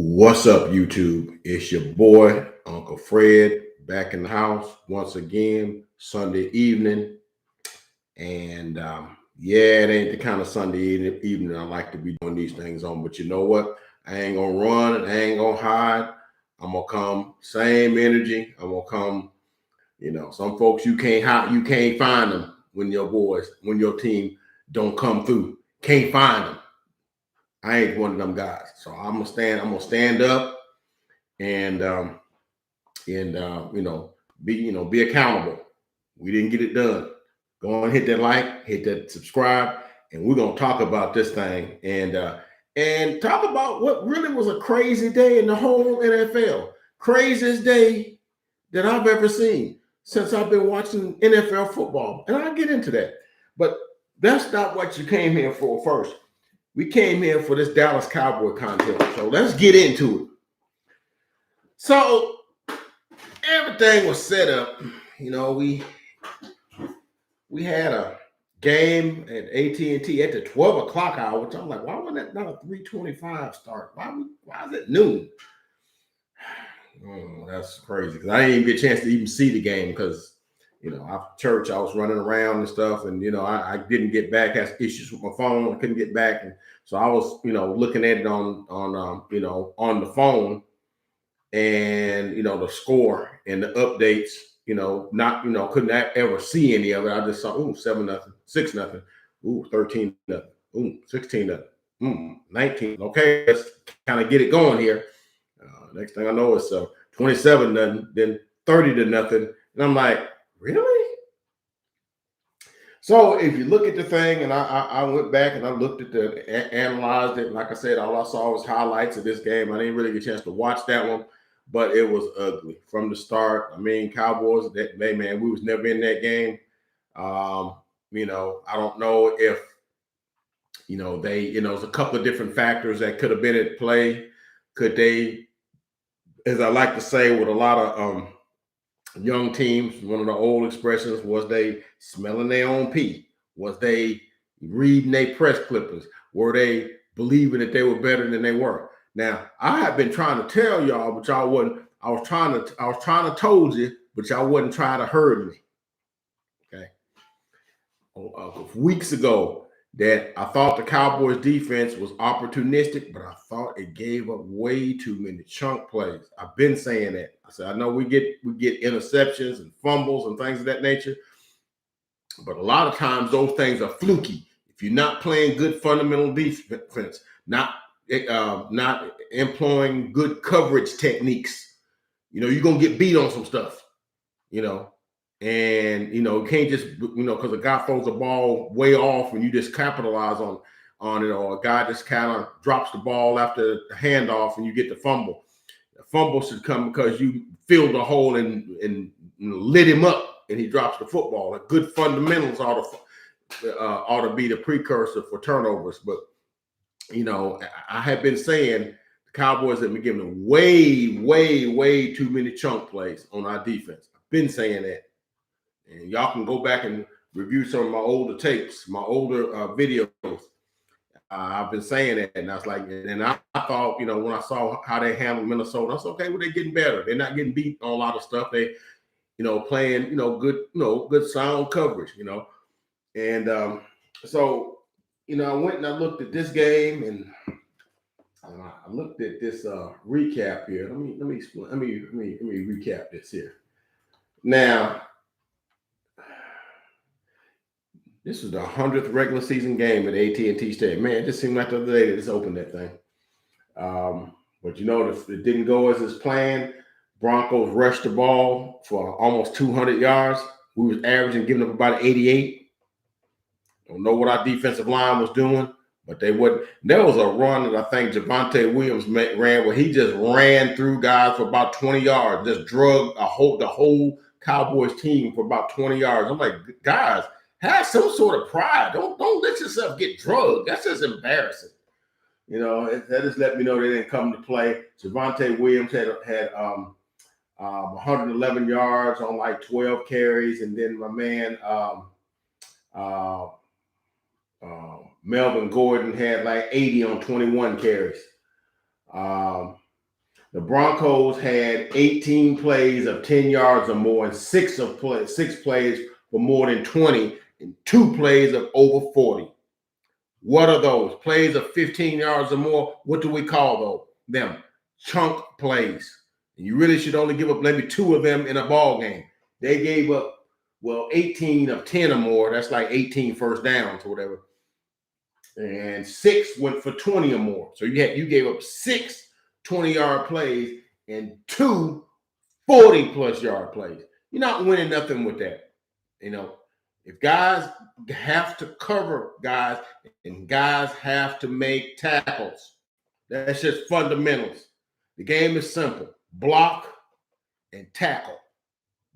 What's up, YouTube? It's your boy, Uncle Fred, back in the house once again, Sunday evening. And yeah, it ain't the kind of Sunday evening I like to be doing these things on. But you know what? I ain't gonna run and I ain't gonna hide. I'm gonna come same energy. I'm gonna come. Some folks you can't hide, you can't find them when your team don't come through. Can't find them. I ain't one of them guys. So I'm gonna stand. I'm gonna stand up and be accountable. We didn't get it done. Go and hit that like, hit that subscribe, and we're gonna talk about this thing and talk about what really was a crazy day in the whole NFL. Craziest day that I've ever seen since I've been watching NFL football, and I'll get into that. But that's not what you came here for first. We came here for this Dallas Cowboy content, so let's get into it. So everything was set up. We had a game at AT&T at the 12 o'clock hour, which I'm like, why wasn't that not a 3:25 start? Why is it noon? Oh, that's crazy because I didn't even get a chance to even see the game because after church I was running around and stuff, and I didn't get back. Had issues with my phone. I couldn't get back, and so I was looking at it on the phone, and the score and the updates. Couldn't ever see any of it. I just saw 7-0, 6-0, 13-0, 16-0, 19. Okay, let's kind of get it going here. Next thing I know, it's 27-0, then 30-0, and I'm like, really? So if you look at the thing, and I went back and I looked at analyzed it. Like I said, all I saw was highlights of this game. I didn't really get a chance to watch that one, but it was ugly from the start. I mean, Cowboys, we was never in that game. I don't know if there's a couple of different factors that could have been at play. Could they, as I like to say, with a lot of young teams, one of the old expressions was they smelling their own pee. Was they reading their press clippings? Were they believing that they were better than they were? Now, I have been trying to tell y'all, but y'all wasn't. I was trying to told you, but y'all wasn't trying to heard me. Okay. Weeks ago, that I thought the Cowboys defense was opportunistic, but I thought it gave up way too many chunk plays. I've been saying that. I said, I know we get interceptions and fumbles and things of that nature, but a lot of times those things are fluky. If you're not playing good fundamental defense, not employing good coverage techniques, you're gonna get beat on some stuff. And you can't just because a guy throws the ball way off and you just capitalize on it, or a guy just kind of drops the ball after the handoff and you get the fumble. The fumble should come because you filled the hole and lit him up and he drops the football. The good fundamentals ought to be the precursor for turnovers. But I have been saying the Cowboys have been giving way too many chunk plays on our defense. I've been saying that. And y'all can go back and review some of my older tapes, my older videos. I've been saying that, and I was like, and I thought, when I saw how they handled Minnesota, I said, okay, well, they're getting better. They're not getting beat on a lot of stuff. They, playing, good sound coverage, and so, I went and I looked at this game, and I looked at this recap here. Let me recap this here. Now, this was the 100th regular season game at AT&T Stadium. Man, it just seemed like the other day they just opened that thing. But it didn't go as planned. Broncos rushed the ball for almost 200 yards. We was averaging giving up about 88. Don't know what our defensive line was doing, but they wouldn't. There was a run that I think Javonte Williams ran where he just ran through guys for about 20 yards, just drug the whole Cowboys team for about 20 yards. I'm like, guys, have some sort of pride. Don't let yourself get drugged. That's just embarrassing. That just let me know they didn't come to play. Javonte Williams had 111 yards on like 12 carries, and then my man Melvin Gordon had like 80 on 21 carries. The Broncos had 18 plays of 10 yards or more, and six plays for more than 20, and 2 plays of over 40. What are those? Plays of 15 yards or more. What do we call them? Chunk plays. And you really should only give up maybe 2 of them in a ball game. They gave up, 18 of 10 or more. That's like 18 first downs or whatever. And 6 went for 20 or more. So you gave up 6 20-yard plays and 2 40-plus yard plays. You're not winning nothing with that. If guys have to cover guys and guys have to make tackles, that's just fundamentals. The game is simple. Block and tackle.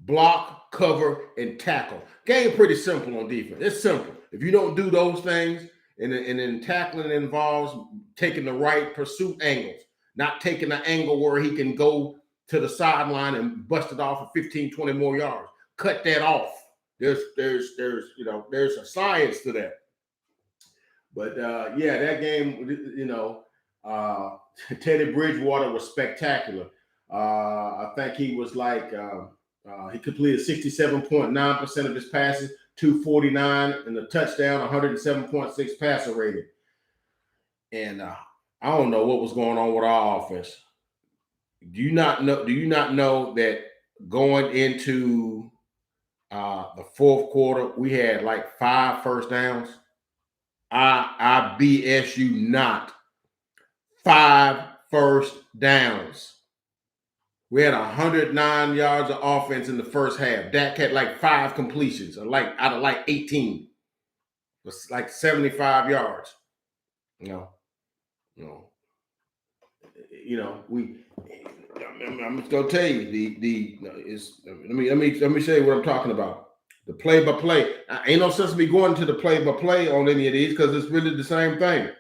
Block, cover, and tackle. Game pretty simple on defense. It's simple. If you don't do those things, and then tackling involves taking the right pursuit angles, not taking the angle where he can go to the sideline and bust it off for 15, 20 more yards. Cut that off. There's a science to that. But that game, Teddy Bridgewater was spectacular. I think he was like he completed 67.9% of his passes, 249 and a touchdown, 107.6 passer rating. And I don't know what was going on with our offense. Do you not know that going into the fourth quarter, we had like 5 first downs? I BS you not. 5 first downs. We had 109 yards of offense in the first half. Dak had like 5 completions, out of like 18. It was like 75 yards. I'm just gonna tell you let me show you what I'm talking about. The play-by-play. Ain't no sense in me going to the play-by-play on any of these because it's really the same thing.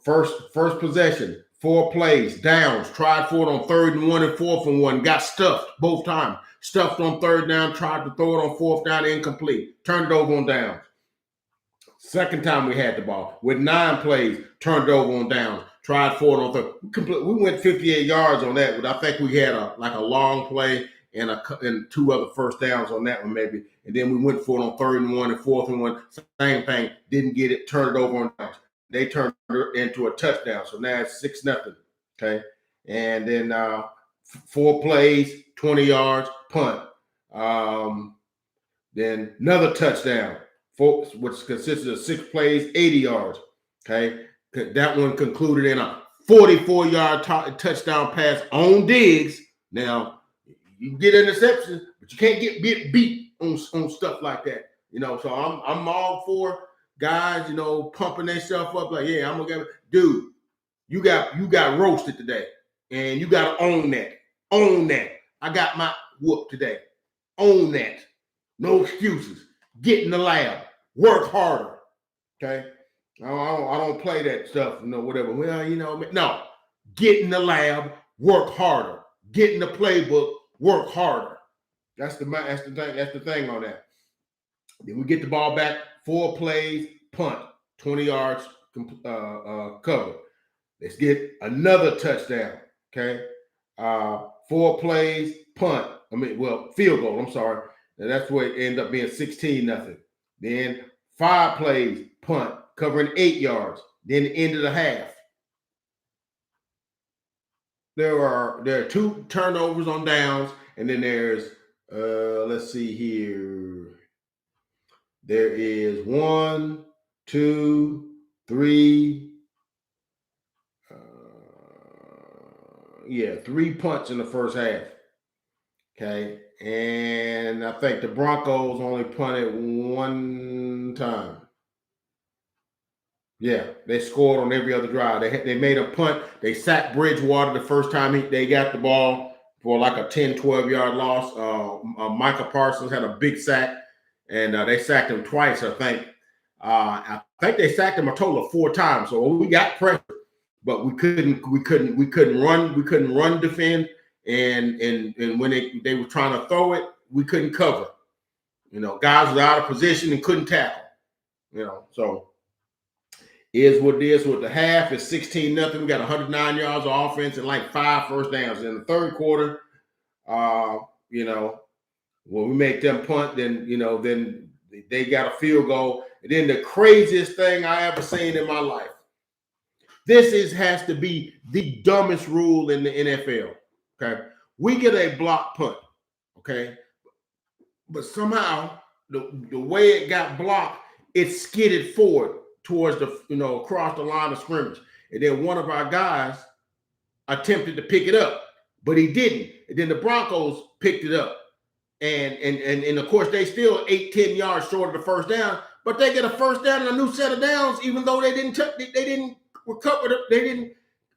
First possession, 4 plays, downs, tried for it on 3rd and 1 and 4th and 1, got stuffed both times. Stuffed on 3rd down, tried to throw it on 4th down, incomplete. Turned it over on downs. Second time we had the ball with 9 plays, turned it over on downs. Tried for it on 3rd. We went 58 yards on that, but I think we had a long play and 2 other first downs on that one maybe. And then we went for it on 3rd and 1 and 4th and 1. Same thing. Didn't get it. Turned it over on downs. They turned it into a touchdown. So now it's 6-0. Okay. And then 4 plays, 20 yards, punt. Then another touchdown, which consisted of 6 plays, 80 yards. Okay. That one concluded in a 44-yard touchdown pass on Diggs. Now, you can get interceptions, but you can't get beat on stuff like that. So I'm all for guys, pumping themselves up like, yeah, I'm gonna get dude. You got roasted today, and you got to own that. Own that. I got my whoop today. Own that. No excuses. Get in the lab. Work harder. Okay. I don't play that stuff, whatever. Well, no. Get in the lab. Work harder. Get in the playbook. Work harder. That's the thing on that. Then we get the ball back. 4 plays, punt, 20 yards, cover. Let's get another touchdown. Okay. 4 plays, punt. Field goal. I'm sorry. And that's where it ended up being 16-0. Then 5 plays, punt, covering 8 yards. Then the end of the half. There are 2 turnovers on downs, and then there's let's see here. There is 1, 2, 3. 3 punts in the first half. Okay. And I think the Broncos only punted 1 time. Yeah, they scored on every other drive. They made a punt. They sacked Bridgewater the first time they got the ball for like a 10, 12-yard loss. Micah Parsons had a big sack, and they sacked him twice, I think. I think they sacked him a total of 4 times. So we got pressure, but we couldn't run defend. And when they were trying to throw it, we couldn't cover. Guys were out of position and couldn't tackle. So is what it is. With the half, it's 16-0. We got 109 yards of offense and like 5 first downs. In the third quarter, you know, when we make them punt, then, you know, then they got a field goal. And then the craziest thing I ever seen in my life. Has to be the dumbest rule in the NFL. Okay. We get a block punt. Okay. But somehow the way it got blocked, it skidded forward towards the, you know, across the line of scrimmage. And then one of our guys attempted to pick it up, but he didn't. And then the Broncos picked it up. And of course, they still 8-10 yards short of the first down, but they get a first down and a new set of downs, even though they didn't recover, they didn't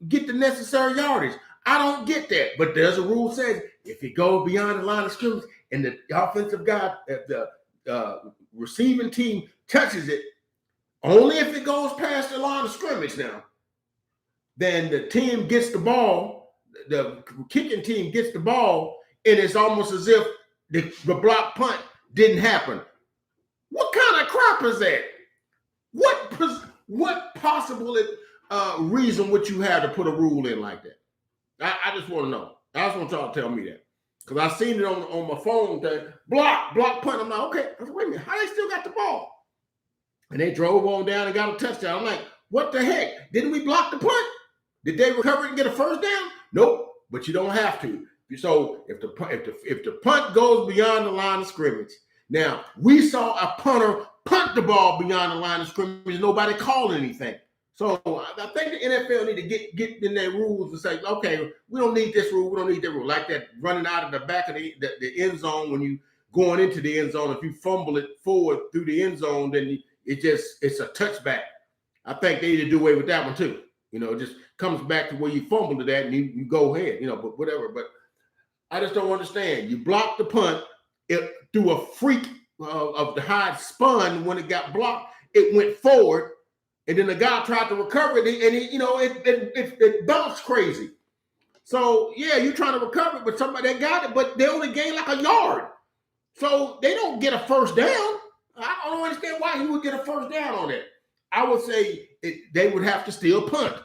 get the necessary yardage. I don't get that, but there's a rule says if it goes beyond the line of scrimmage and the offensive guy, the receiving team touches it, only if it goes past the line of scrimmage now, then the team gets the ball, the kicking team gets the ball, and it's almost as if the block punt didn't happen. What kind of crap is that? What possible reason would you have to put a rule in like that? I just want to know. I just want y'all to tell me that. Because I seen it on my phone that block punt. I'm like, okay, I said, wait a minute, how they still got the ball? And they drove on down and got a touchdown. I'm like, what the heck? Didn't we block the punt? Did they recover it and get a first down? Nope, but you don't have to. So if the punt goes beyond the line of scrimmage, now we saw a punter punt the ball beyond the line of scrimmage and nobody called anything. So I think the NFL need to get in their rules and say, okay, we don't need this rule, we don't need that rule. Like that running out of the back of the end zone when you going into the end zone, if you fumble it forward through the end zone, then it's a touchback. I think they need to do away with that one too. You know, it just comes back to where you fumbled it at and you go ahead, you know, but whatever. But I just don't understand. You blocked the punt through a freak of the how it spun when it got blocked. It went forward, and then the guy tried to recover it, and it bounced crazy. So yeah, you're trying to recover it, but somebody got it, but they only gained like a yard, so they don't get a first down. I don't understand why he would get a first down on that. I would say they would have to still punt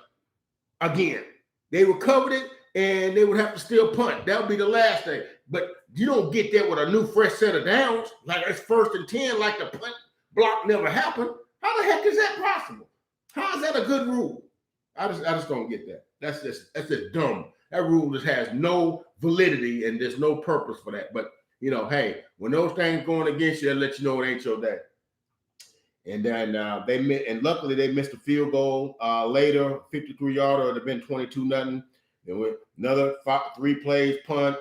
again. They recovered it, and they would have to still punt. That would be the last thing. But you don't get that with a new fresh set of downs. Like it's 1st and 10, like the punt block never happened. How the heck is that possible? How is that a good rule? I just don't get that. That's just dumb. That rule just has no validity and there's no purpose for that. But you know, hey, when those things going against you, they'll let you know it ain't your day. And then luckily they missed a field goal later, 53-yarder. It would have been 22-0. Then with another 3 plays, punt,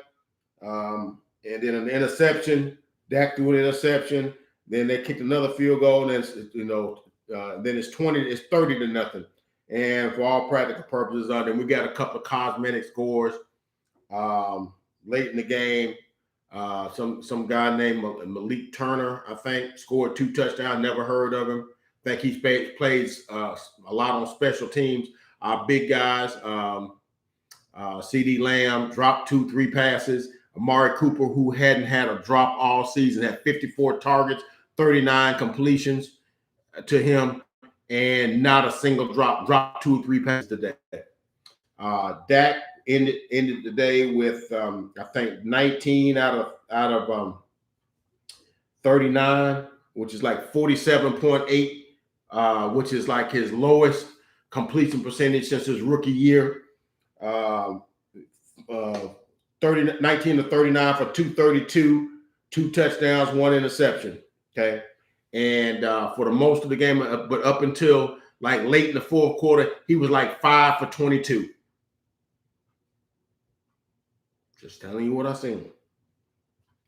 and then an interception. Dak threw an interception. Then they kicked another field goal, and then it's 30-0. And for all practical purposes, then we got a couple of cosmetic scores late in the game. Some guy named Malik Turner, I think, scored 2 touchdowns. Never heard of him. I think he plays a lot on special teams. Our big guys. CD Lamb dropped 2-3 passes. Amari Cooper, who hadn't had a drop all season, had 54 targets, 39 completions to him, and not a single drop. Dropped 2 or 3 passes today. Dak ended the day with I think 19 out of 39, which is like 47.8, which is like his lowest completion percentage since his rookie year. 19 to 39 for 232, 2 touchdowns, 1 interception. Okay. And for the most of the game, but up until like late in the 4th quarter, he was like 5 for 22. Just telling you what I seen.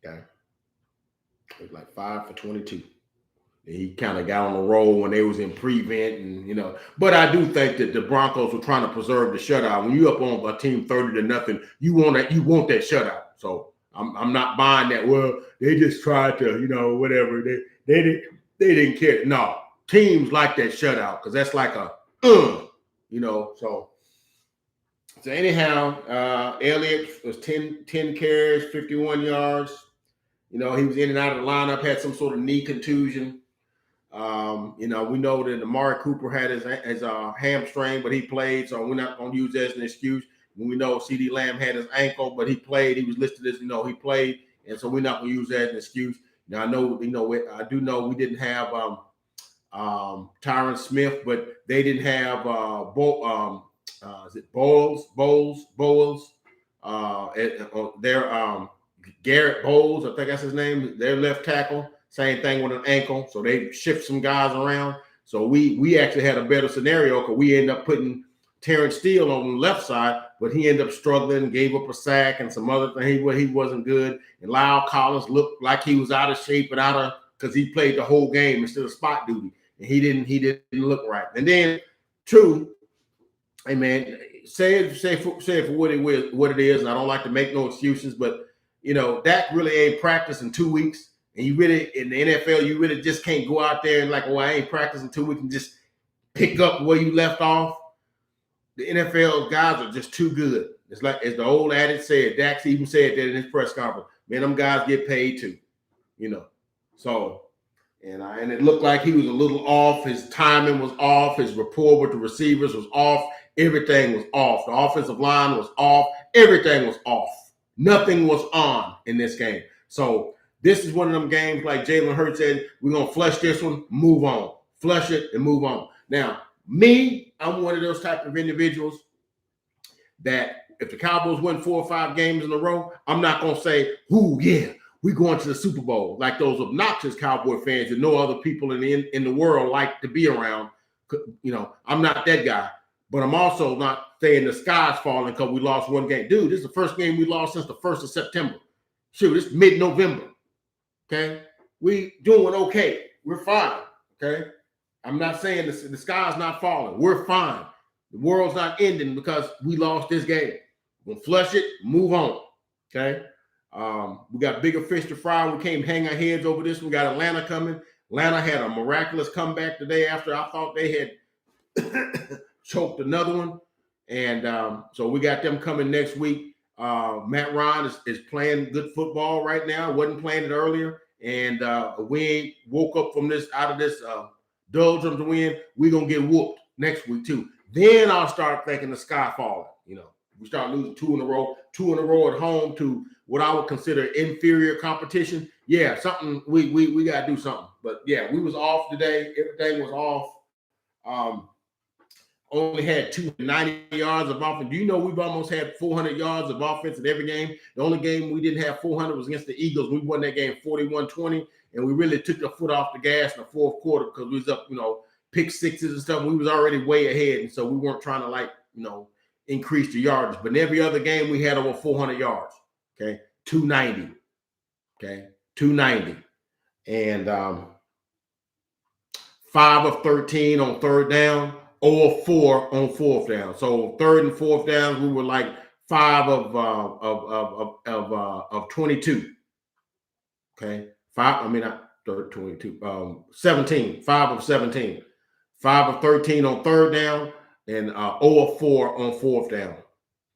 Okay. It was like 5 for 22. And he kind of got on the roll when they was in prevent, and you know. But I do think that the Broncos were trying to preserve the shutout. When you up on a team 30-0, you want that shutout. So I'm not buying that. Well, they just tried to, you know, whatever. They didn't care. No, teams like that shutout because that's like a you know. So anyhow, Elliott was 10 carries, 51 yards. You know, he was in and out of the lineup, had some sort of knee contusion. You know, we know that Amari Cooper had his hamstring, but he played, so we're not going to use that as an excuse. We know CeeDee Lamb had his ankle, but he played. He was listed as, you know, he played, and so we're not going to use that as an excuse. Now, I know, you know, I do know we didn't have Tyron Smith, but they didn't have is it Bowles? Their Garrett Bowles, I think that's his name. Their left tackle, same thing with an ankle. So they shift some guys around. So we actually had a better scenario because we ended up putting Terrence Steele on the left side, but he ended up struggling, gave up a sack and some other thing. He wasn't good. And Lyle Collins looked like he was out of shape and because he played the whole game instead of spot duty. And he didn't look right. And then two, hey man, say it for what it is. And I don't like to make no excuses, but you know, Dak really ain't practiced in 2 weeks. And you really, in the NFL, you really just can't go out there and like, well, I ain't practicing 2 weeks and just pick up where you left off. The NFL guys are just too good. It's like, as the old adage said, Dax even said that in his press conference, man, them guys get paid too, you know. So, and it looked like he was a little off. His timing was off. His rapport with the receivers was off. Everything was off. The offensive line was off. Everything was off. Nothing was on in this game. So this is one of them games like Jalen Hurts said, we're going to flush this one, move on. Flush it and move on. Now, me, I'm one of those type of individuals that if the Cowboys win 4 or 5 games in a row, I'm not going to say, ooh, yeah, we're going to the Super Bowl, like those obnoxious Cowboy fans that no other people in the world like to be around. You know, I'm not that guy. But I'm also not saying the sky's falling because we lost one game. Dude, this is the first game we lost since the 1st of September. Shoot, it's mid-November. Okay? We doing okay. We're fine. Okay? I'm not saying the sky's not falling. We're fine. The world's not ending because we lost this game. We'll flush it, move on. Okay? We got bigger fish to fry. We can't hang our heads over this. We got Atlanta coming. Atlanta had a miraculous comeback today after I thought they had choked another one. And so we got them coming next week. Matt Ryan is playing good football right now. Wasn't playing it earlier. And we woke up from this, out of this doldrums to win. We're going to get whooped next week too. Then I'll start thinking the sky falling. You know, we start losing 2 in a row at home to what I would consider inferior competition. Yeah, something we got to do something. But yeah, we was off today. Everything was off. Only had 290 yards of offense. Do you know we've almost had 400 yards of offense in every game? The only game we didn't have 400 was against the Eagles. We won that game 41-20, and we really took the foot off the gas in the fourth quarter because we was up, you know, pick sixes and stuff. We was already way ahead, and so we weren't trying to, like, you know, increase the yardage. But in every other game, we had over 400 yards. Okay, 290. Okay, 290, and 5 of 13 on third down. 0 of 4 on fourth down. So third and fourth downs, we were like 5 of 22. Okay, 17. 5 of 17. 5 of 13 on third down, and 0 of 4 on fourth down.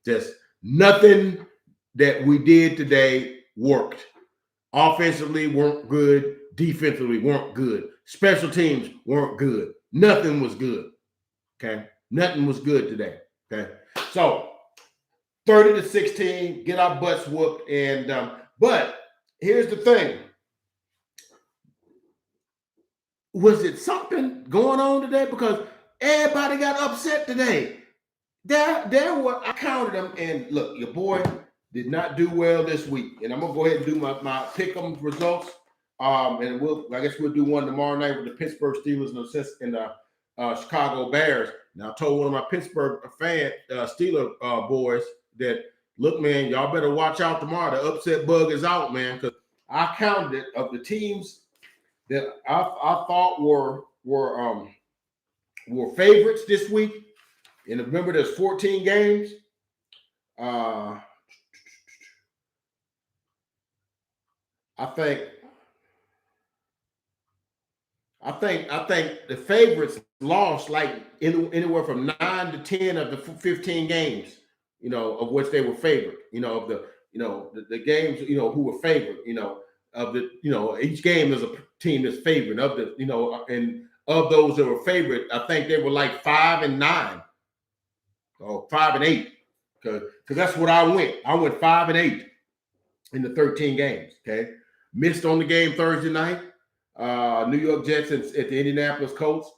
Just nothing that we did today worked. Offensively weren't good. Defensively weren't good. Special teams weren't good. Nothing was good. Okay, nothing was good today. Okay, so 30-16, get our butts whooped. And but here's the thing: was it something going on today? Because everybody got upset today. There were, I counted them, and look, your boy did not do well this week. And I'm gonna go ahead and do my pick 'em results. And I guess we'll do one tomorrow night with the Pittsburgh Steelers and the Chicago Bears. Now, I told one of my Pittsburgh Steeler boys that, look, man, y'all better watch out tomorrow. The upset bug is out, man, because I counted it of the teams that I thought were favorites this week. And remember, there's 14 games. I think the favorites lost like anywhere from 9 to 10 of the 15 games, you know, of which they were favored, you know, of the games, you know, who were favored, you know. of the, each game is a team that's favored of the, and of those that were favorite, I think they were like 5-9 or 5-8, because that's what I went. I went 5-8 in the 13 games. Okay, missed on the game Thursday night. New York Jets at the Indianapolis Colts.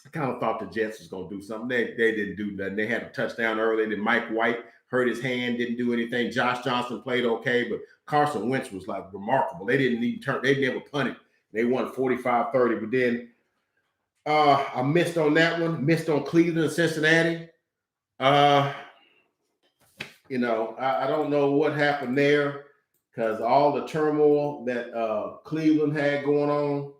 I kind of thought the Jets was going to do something. They didn't do nothing. They had a touchdown early. Then Mike White hurt his hand, didn't do anything. Josh Johnson played okay, but Carson Wentz was like remarkable. They didn't even turn. They never punted. They won 45-30. But then I missed on that one. Missed on Cleveland and Cincinnati. I don't know what happened there, because all the turmoil that Cleveland had going on.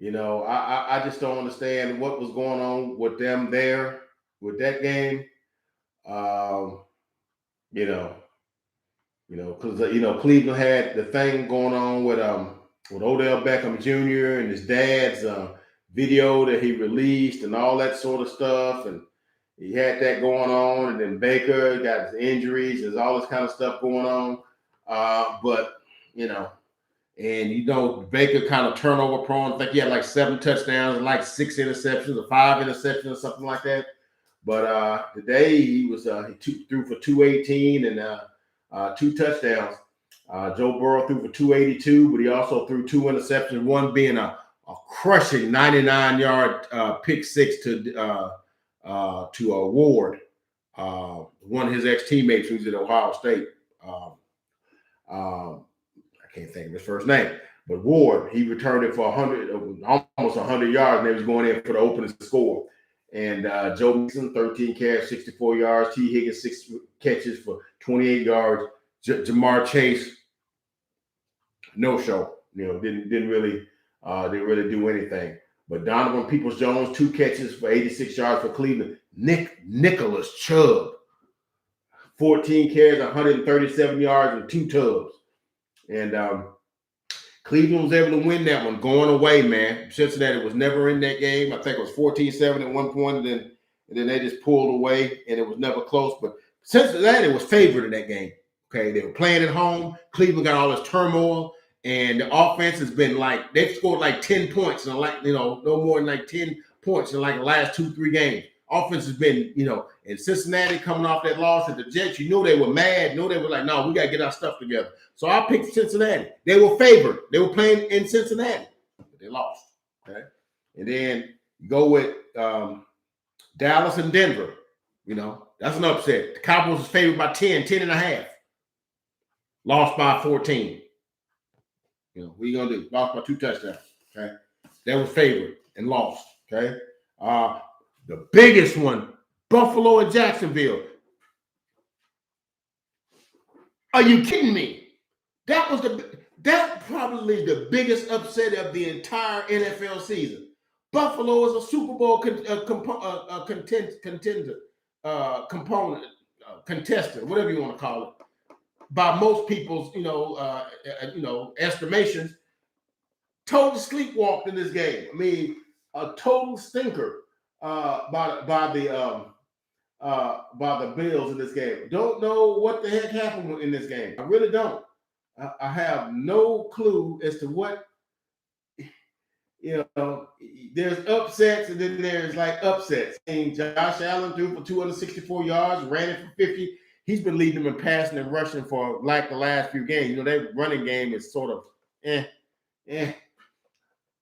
I just don't understand what was going on with them there with that game. Because Cleveland had the thing going on with Odell Beckham Jr. and his dad's video that he released and all that sort of stuff, and he had that going on, and then Baker got his injuries. There's all this kind of stuff going on, Baker kind of turnover prone. I think he had like 7 touchdowns and like 6 interceptions or 5 interceptions or something like that. But today he was he threw for 218 and 2 touchdowns. Joe Burrow threw for 282, but he also threw 2 interceptions, one being a crushing 99-yard pick six to Ward, one of his ex-teammates who's at Ohio State. I can't think of his first name, but Ward, he returned it for almost 100 yards, and they was going in for the opening score. And Joe Mixon, 13 carries, 64 yards. T. Higgins, 6 catches for 28 yards. Jamar Chase, no show. Didn't really do anything. But Donovan Peoples-Jones, 2 catches for 86 yards for Cleveland. Nicholas Chubb, 14 carries, 137 yards, and 2 tubs. And Cleveland was able to win that one going away, man. Cincinnati was never in that game. I think it was 14-7 at one point, and then they just pulled away, and it was never close. But Cincinnati was favored in that game. Okay, they were playing at home. Cleveland got all this turmoil, and the offense has been like, they've scored like 10 points and no more than like 10 points in like the last 2-3 games. Offense has been, and Cincinnati coming off that loss at the Jets, they were mad. They were like, no, we got to get our stuff together. So I picked Cincinnati. They were favored. They were playing in Cincinnati, but they lost. Okay. And then you go with Dallas and Denver. That's an upset. The Cowboys was favored by 10.5. Lost by 14. What are you going to do? Lost by 2 touchdowns. Okay. They were favored and lost. Okay. The biggest one, Buffalo and Jacksonville. Are you kidding me? That's probably the biggest upset of the entire NFL season. Buffalo is a Super Bowl contestant, whatever you want to call it, by most people's estimations. Totally sleepwalked in this game. I mean, a total stinker by the Bills in this game. Don't know what the heck happened in this game. I really don't. I have no clue as to what, there's upsets and then there's like upsets. And Josh Allen threw for 264 yards, ran it for 50. He's been leading them in passing and rushing for like the last few games. Their running game is sort of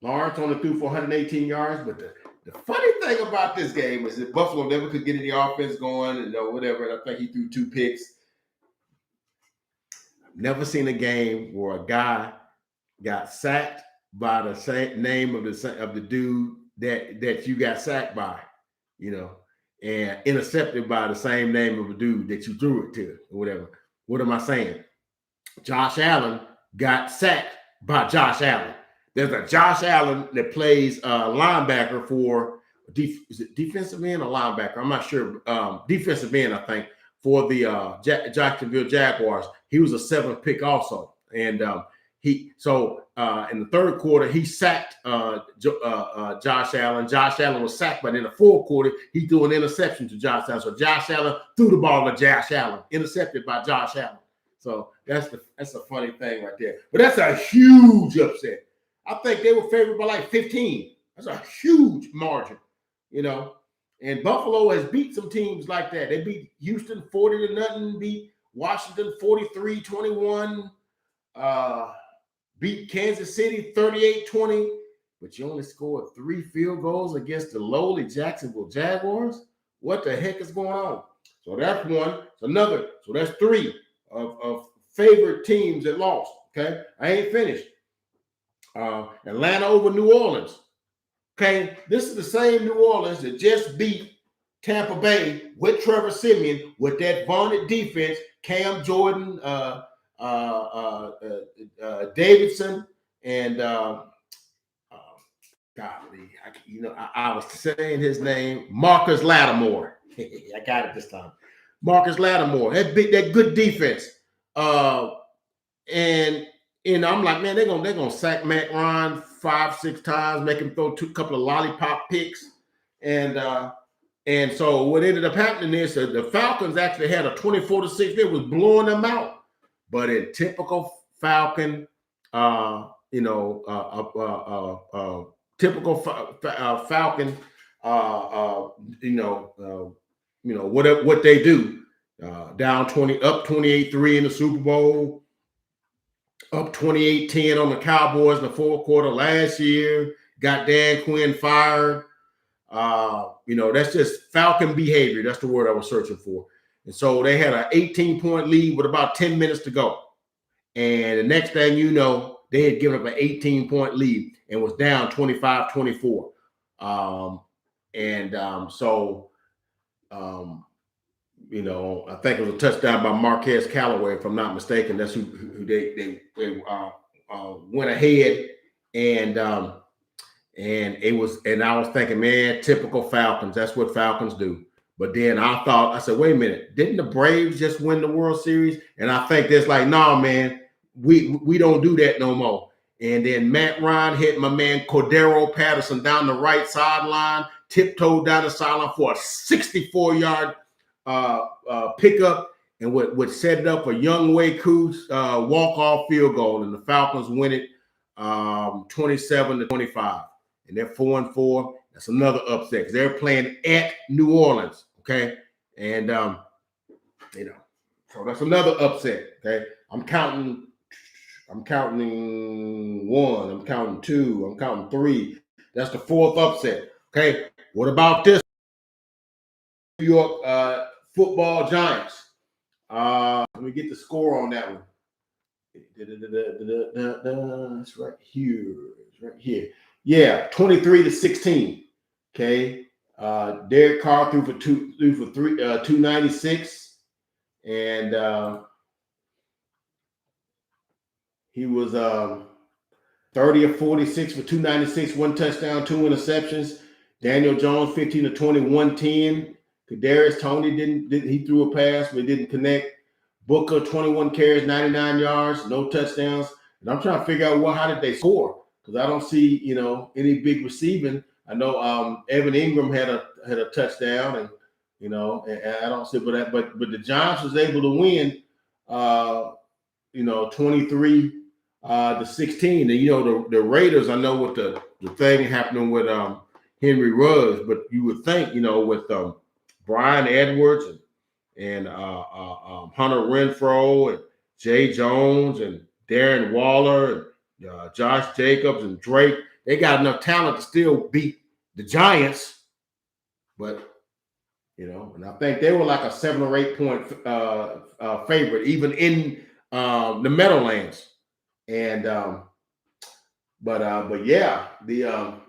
Lawrence only threw for 118 yards, but the funny thing about this game is that Buffalo never could get any offense going and whatever. And I think he threw 2 picks. I've never seen a game where a guy got sacked by the same name of the dude that you got sacked by, and intercepted by the same name of a dude that you threw it to, or whatever. What am I saying? Josh Allen got sacked by Josh Allen. There's a Josh Allen that plays linebacker for is it defensive end or linebacker? I'm not sure. Defensive end, I think, for the Jacksonville Jaguars. He was a 7th pick also, and in the third quarter he sacked Josh Allen. Josh Allen was sacked, but in the fourth quarter he threw an interception to Josh Allen. So Josh Allen threw the ball to Josh Allen, intercepted by Josh Allen. So that's a funny thing right there. But that's a huge upset. I think they were favored by like 15. That's a huge margin, you know. And Buffalo has beat some teams like that. They beat Houston 40-0, beat Washington 43-21, beat Kansas City 38-20, but you only scored 3 field goals against the lowly Jacksonville Jaguars. What the heck is going on? So that's one. So that's 3 of favorite teams that lost. Okay, I ain't finished. Atlanta over New Orleans. Okay, this is the same New Orleans that just beat Tampa Bay with Trevor Siemian with that vaunted defense, Cam Jordan, Davidson, and golly, I was saying his name, Marcus Lattimore. I got it this time. Marcus Lattimore. That good defense. And I'm like, man, they're gonna sack Matt Ryan 5-6 times, make him throw a couple of lollipop picks, and so what ended up happening is that the Falcons actually had a 24-6. They was blowing them out, but in typical Falcon, typical Falcon, what they do, down 20, up 28-3 in the Super Bowl. Up 28-10 on the Cowboys in the fourth quarter last year. Got Dan Quinn fired. That's just Falcon behavior. That's the word I was searching for. And so they had an 18-point lead with about 10 minutes to go. And the next thing you know, they had given up an 18-point lead and was down 25-24. I think it was a touchdown by Marquez Callaway, if I'm not mistaken. That's who they went ahead, and it was. And I was thinking, man, typical Falcons. That's what Falcons do. But then I said, wait a minute, didn't the Braves just win the World Series? And I think that's like, nah, man, we don't do that no more. And then Matt Ryan hit my man Cordero Patterson down the right sideline, tiptoed down the sideline for a 64-yard pickup, and would set it up for Younghoe Koo's walk-off field goal, and the Falcons win it 27-25, and they're 4-4. That's another upset because they're playing at New Orleans. Okay, and so that's another upset. Okay, I'm counting 1. I'm counting 2. I'm counting 3. That's the 4th upset. Okay, what about this? New York Football Giants. Let me get the score on that one. It's right here. It's right here. Yeah, 23-16. Okay. Derek Carr threw for 296, and he was 30 of 46 for 296, 1 touchdown, 2 interceptions. Daniel Jones 15 of 21, 10. Kadarius Toney he threw a pass, but it didn't connect. Booker 21 carries, 99 yards, no touchdowns. And I'm trying to figure out how did they score, because I don't see any big receiving. I know Evan Ingram had a touchdown, and and I don't see, but the Giants was able to win 23-16. And the Raiders, I know what the thing happening with Henry Ruggs, but you would think with Brian Edwards and Hunter Renfrow and Jay Jones and Darren Waller and Josh Jacobs and Drake, they got enough talent to still beat the Giants. But and I think they were like a 7 or 8 point favorite, even in the Meadowlands. And but yeah, the I'm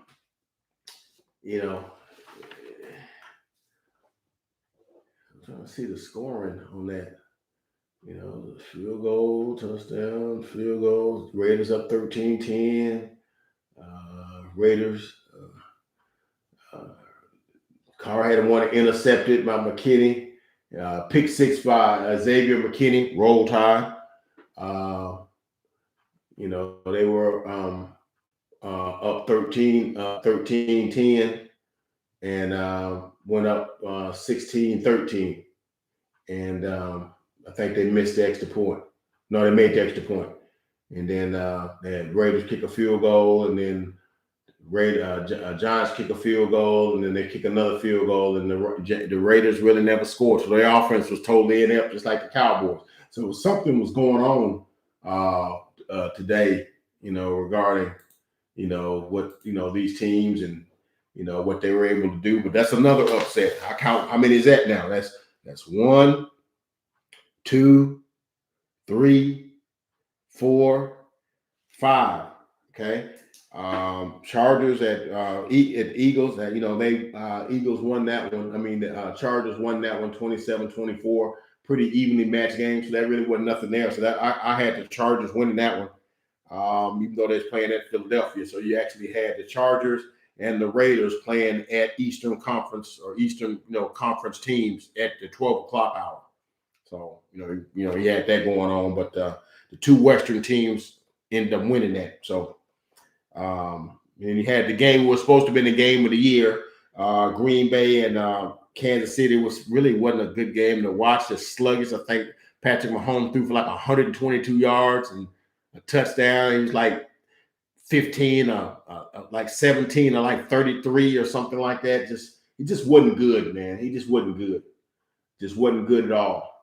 trying to see the scoring on that. Field goal, touchdown, field goals. Raiders up 13-10. Raiders. Carr had one intercepted by McKinney. Pick 6 by Xavier McKinney. Roll Tide. They were up 13-10, and went up 16-13. And I think they missed the extra point. No, they made the extra point. And then the Raiders kick a field goal, and then Giants kick a field goal, and then they kick another field goal, and the Raiders really never scored. So their offense was totally inept, just like the Cowboys. So something was going on today, regarding, what, these teams and, what they were able to do. But that's another upset. I count, how many is that now? That's 1, 2, 3, 4, 5. Okay. Chargers at Eagles, that Eagles won that one. I mean, the Chargers won that one 27-24, pretty evenly matched game. So that really wasn't nothing there. So that I had the Chargers winning that one, even though they was playing at Philadelphia. So you actually had the Chargers and the Raiders playing at Eastern Conference or Eastern conference teams at the 12 o'clock hour. So he had that going on, but the two Western teams ended up winning that. So. And you had the game was supposed to be the game of the year. Green Bay and Kansas City wasn't a good game to watch. The sluggish. I think Patrick Mahomes threw for like 122 yards and a touchdown. He was like 15, like 17, or like 33 or something like that. He just wasn't good, man. He just wasn't good. Just wasn't good at all.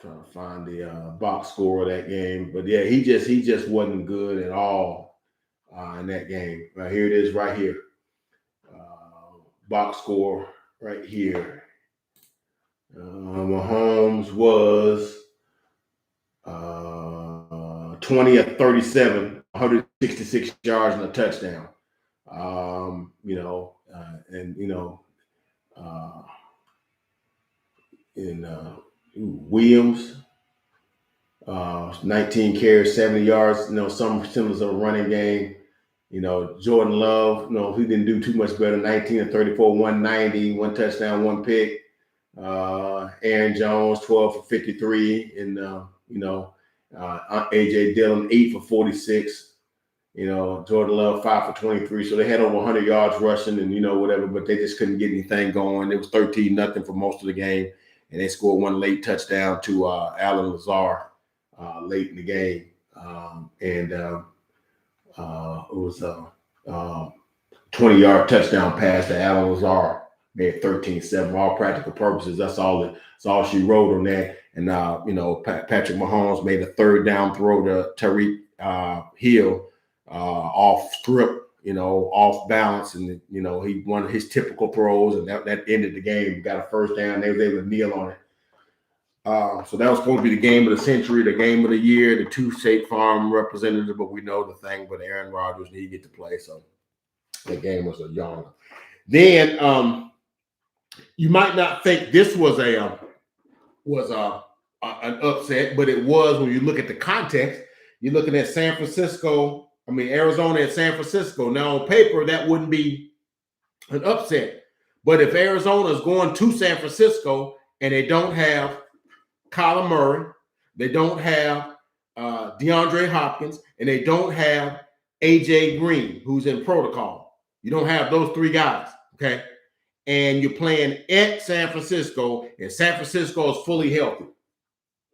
Trying to find the box score of that game, but yeah, he just wasn't good at all in that game. Right here it is, right here. Box score right here. Mahomes was 20 of 37, 166 yards and a touchdown. Williams, 19 carries, 70 yards. Some symbols of a running game. Jordan Love, he didn't do too much better. 19 of 34, 190, 1 touchdown, 1 pick. Aaron Jones, 12 for 53, and AJ Dillon, 8 for 46. Jordan Love, 5 for 23. So they had over 100 yards rushing and whatever, but they just couldn't get anything going. It was 13-0 for most of the game. And they scored one late touchdown to Alan Lazar late in the game. It was a 20-yard touchdown pass to Alan Lazar. Made 13-7 for all practical purposes. That's all she wrote on that. And Patrick Mahomes made a third down throw to Tyreek Hill off script. Off balance, and he won his typical throws, and that ended the game. He got a first down. They were able to kneel on it. So that was supposed to be the game of the century, the game of the year, the two State Farm representatives. But we know the thing, but Aaron Rodgers didn't get to play, so that game was a yawn. Then you might not think this was an upset, but it was when you look at the context. You're looking at Arizona and San Francisco. Now, on paper, that wouldn't be an upset. But if Arizona is going to San Francisco and they don't have Kyler Murray, they don't have DeAndre Hopkins, and they don't have A.J. Green, who's in protocol. You don't have those three guys, okay? And you're playing at San Francisco, and San Francisco is fully healthy.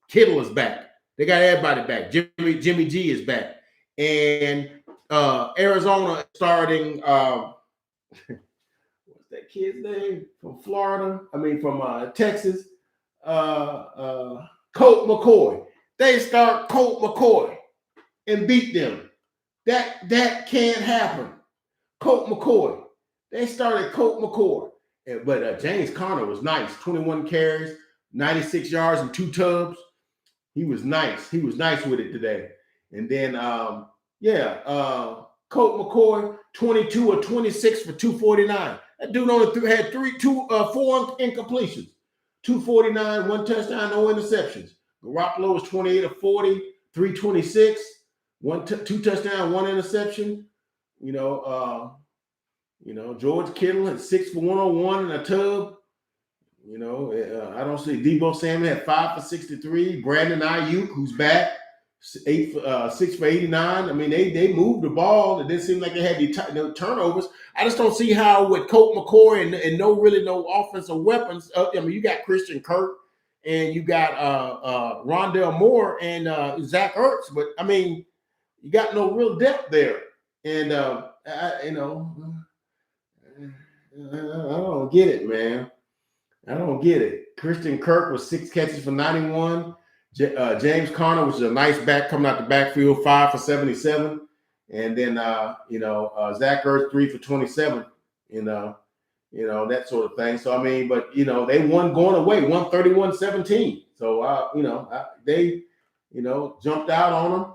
Kittle is back. They got everybody back. Jimmy G is back. And Arizona starting, what's that kid's name from Florida? From Texas, Colt McCoy. They start Colt McCoy and beat them. That can't happen. Colt McCoy. They started Colt McCoy. But James Conner was nice. 21 carries, 96 yards, and 2 tubs. He was nice. He was nice with it today. And then, Colt McCoy, 22 or 26 for 249. That dude only had 4 incompletions, 249, 1 touchdown, no interceptions. Garoppolo was 28 of 40, 326, 2 touchdown, 1 interception. George Kittle had 6 for 101 and a tub. I don't see Deebo Samuel had 5 for 63. Brandon Ayuk, who's back, 6 for 89. They moved the ball. It didn't seem like they had no turnovers. I just don't see how with Colt McCoy and no offensive weapons. You got Christian Kirk and you got Rondell Moore and Zach Ertz. But I mean, you got no real depth there, and I don't get it, man. I don't get it. Christian Kirk was 6 catches for 91. James Conner, which is a nice back coming out the backfield, 5 for 77. And then, Zach Ertz, 3 for 27. That sort of thing. So, I mean, but, they won going away, 131-17. So, they, jumped out on them.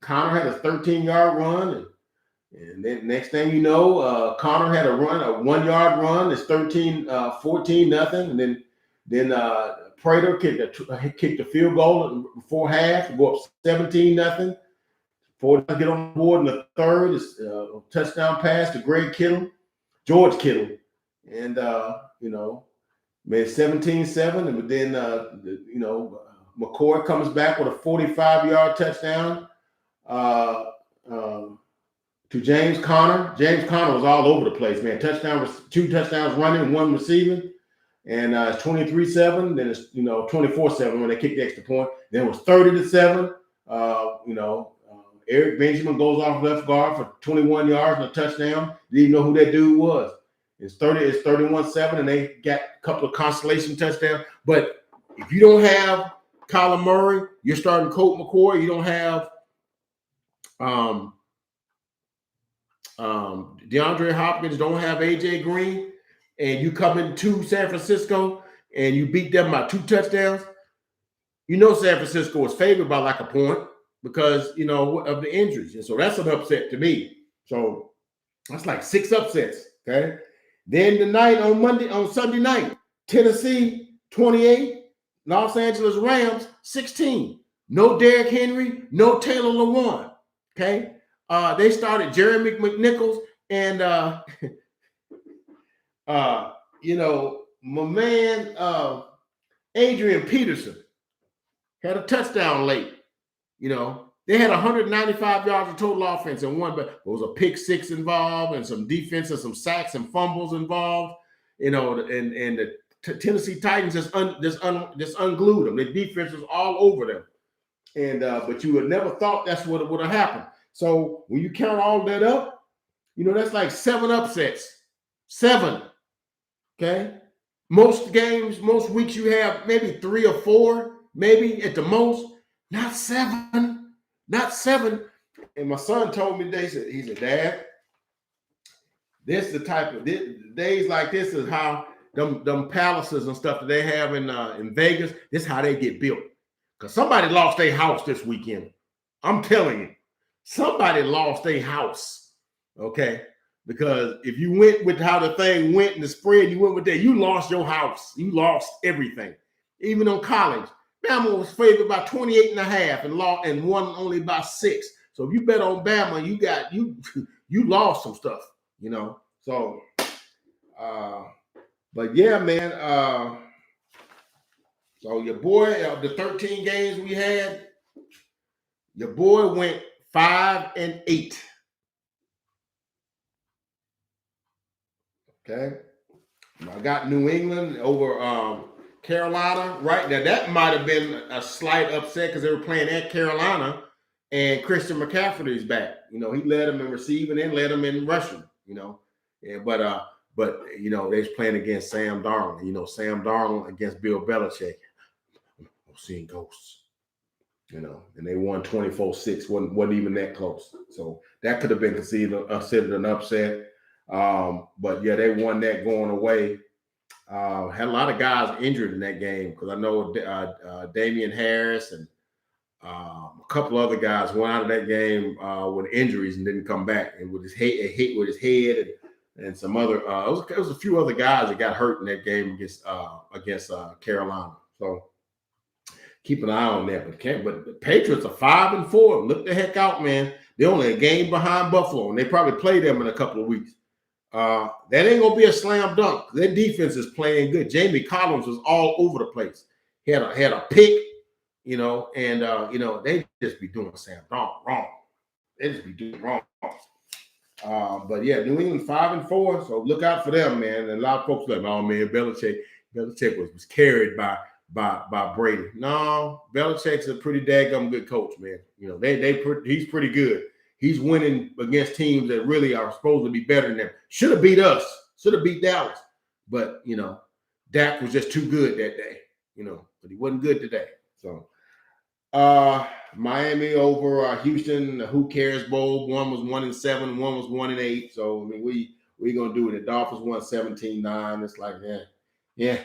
Conner had a 13-yard run. And then next thing you know, Conner had a 1-yard run. It's 14 nothing. And then Prater kicked a field goal before half to go up 17 nothing. Before they get on board in the third, it's a touchdown pass to George Kittle. And, made 17-7. And then, McCoy comes back with a 45-yard touchdown. To James Conner. James Conner was all over the place, man. 2 touchdowns running, 1 receiving. And it's 23-7. Then it's, 24-7 when they kicked the extra point. Then it was 30-7. Eric Benjamin goes off left guard for 21 yards and a touchdown. Didn't even know who that dude was. It's 31-7, and they got a couple of consolation touchdowns. But if you don't have Kyler Murray, you're starting Colt McCoy. You don't have DeAndre Hopkins, don't have AJ Green, and you come into San Francisco and you beat them by 2 touchdowns, San Francisco was favored by like a point because, of the injuries. And so that's an upset to me. So that's like 6 upsets, okay? Then on Sunday night, Tennessee, 28, Los Angeles Rams, 16. No Derrick Henry, no Taylor Lewan, okay? They started Jeremy McNichols and, my man, Adrian Peterson had a touchdown late. They had 195 yards of total offense and one, but there was a pick 6 involved and some defense and some sacks and fumbles involved. And the Tennessee Titans just unglued them. The defense was all over them. And but you would never thought that's what would have happened. So when you count all that up, that's like 7 upsets. 7. Okay. Most weeks you have maybe 3 or 4, maybe at the most, not 7. Not 7. And my son told me today, he said, Dad, this is the type of days like this is how them palaces and stuff that they have in Vegas, this is how they get built. Because somebody lost their house this weekend. I'm telling you. Somebody lost their house, okay? Because if you went with how the thing went in the spread, you went with that, you lost your house. You lost everything. Even on college, Bama was favored by 28.5 and won only by 6. So if you bet on Bama, you lost some stuff, So, but yeah, man. So your boy, of the 13 games we had, your boy went 5-8. Okay. I got New England over Carolina. Right now, that might have been a slight upset because they were playing at Carolina, and Christian McCaffrey's back. He led them in receiving and led them in rushing. Yeah, but they was playing against Sam Darnold. Sam Darnold against Bill Belichick. I'm seeing ghosts. And they won 24-6. wasn't even that close. So that could have been considered an upset. But yeah, they won that going away. Had a lot of guys injured in that game because I know Damian Harris and a couple other guys went out of that game with injuries and didn't come back, and with his hit with his head and some other. It was a few other guys that got hurt in that game against Carolina. So keep an eye on that. But the Patriots are 5-4. Look the heck out, man. They're only a game behind Buffalo, and they probably play them in a couple of weeks. That ain't gonna be a slam dunk. Their defense is playing good. Jamie Collins was all over the place. He had a pick, and they just be doing Sam Darnold wrong. They just be doing wrong. But yeah, New England 5-4. So look out for them, man. And a lot of folks like, oh man, Belichick was carried by by Brady. No, Belichick's a pretty daggum good coach, man. You know, he's pretty good. He's winning against teams that really are supposed to be better than them. Should have beat us. Should have beat Dallas. But, you know, Dak was just too good that day, you know, but he wasn't good today. So Miami over Houston, the Who Cares Bowl. One was 1-7, one was 1-8. So I mean, we gonna do it. The Dolphins won 17-9. It's like, yeah.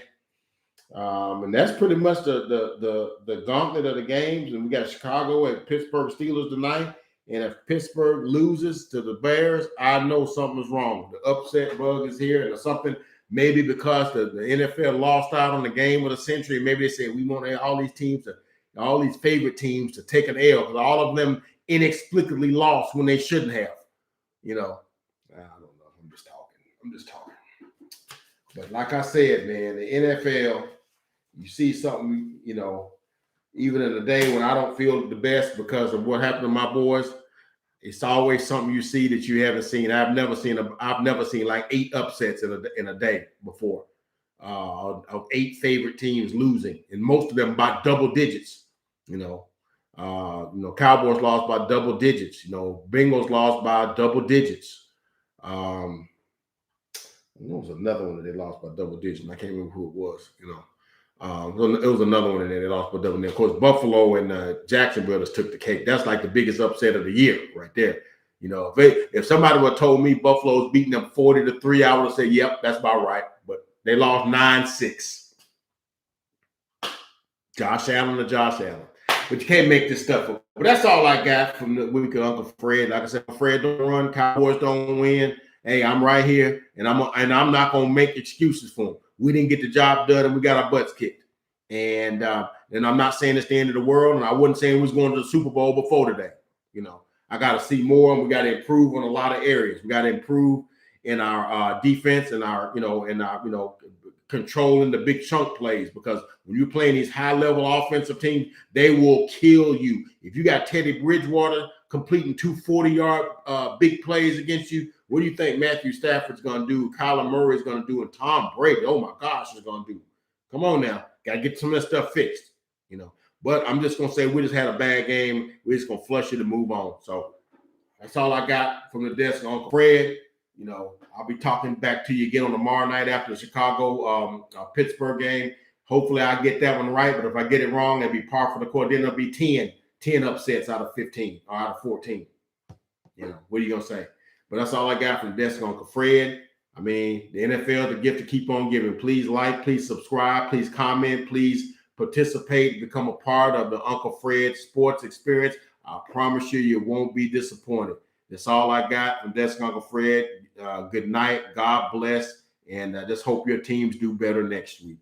And that's pretty much the gauntlet of the games. And we got Chicago and Pittsburgh Steelers tonight. And if Pittsburgh loses to the Bears, I know something's wrong. The upset bug is here, and something maybe because the NFL lost out on the game of the century. Maybe they said we want all these favorite teams to take an L because all of them inexplicably lost when they shouldn't have. You know, I don't know. I'm just talking. But like I said, man, the NFL, you see something, you know, even in a day when I don't feel the best because of what happened to my boys, it's always something you see that you haven't seen. I've never seen like 8 upsets in a day before, of 8 favorite teams losing, and most of them by double digits. You know, Cowboys lost by double digits. You know, Bengals lost by double digits. There was another one that they lost by double digits. And I can't remember who it was. You know. It was another one that they lost, but of course Buffalo and Jacksonville just took the cake. That's like the biggest upset of the year, right there. You know, if somebody would have told me Buffalo's beating them 40-3, I would have said, "Yep, that's about right." But they lost 9-6. Josh Allen. But you can't make this stuff up. But that's all I got from the week of Uncle Fred. Like I said, Fred don't run, Cowboys don't win. Hey, I'm right here, and I'm not gonna make excuses for them. We didn't get the job done, and we got our butts kicked. And I'm not saying it's the end of the world, and I wasn't saying we was going to the Super Bowl before today. You know, I got to see more, and we got to improve on a lot of areas. We got to improve in our defense and our controlling the big chunk plays, because when you're playing these high-level offensive teams, they will kill you. If you got Teddy Bridgewater completing 240-yard big plays against you, what do you think Matthew Stafford's going to do, Kyler Murray's going to do, and Tom Brady, oh my gosh, is going to do? Come on now. Got to get some of that stuff fixed, you know. But I'm just going to say we just had a bad game. We're just going to flush it and move on. So that's all I got from the desk on Uncle Fred. You know, I'll be talking back to you again on tomorrow night after the Chicago Pittsburgh game. Hopefully I get that one right, but if I get it wrong, that'd be par for the course. Then there'll be 10 upsets out of 15 or out of 14. You know, what are you going to say? But that's all I got from the desk on Uncle Fred. I mean, the NFL, the gift to keep on giving. Please like, please subscribe, please comment, please participate, become a part of the Uncle Fred sports experience. I promise you won't be disappointed. That's all I got from Desk Uncle Fred. Good night. God bless. And just hope your teams do better next week.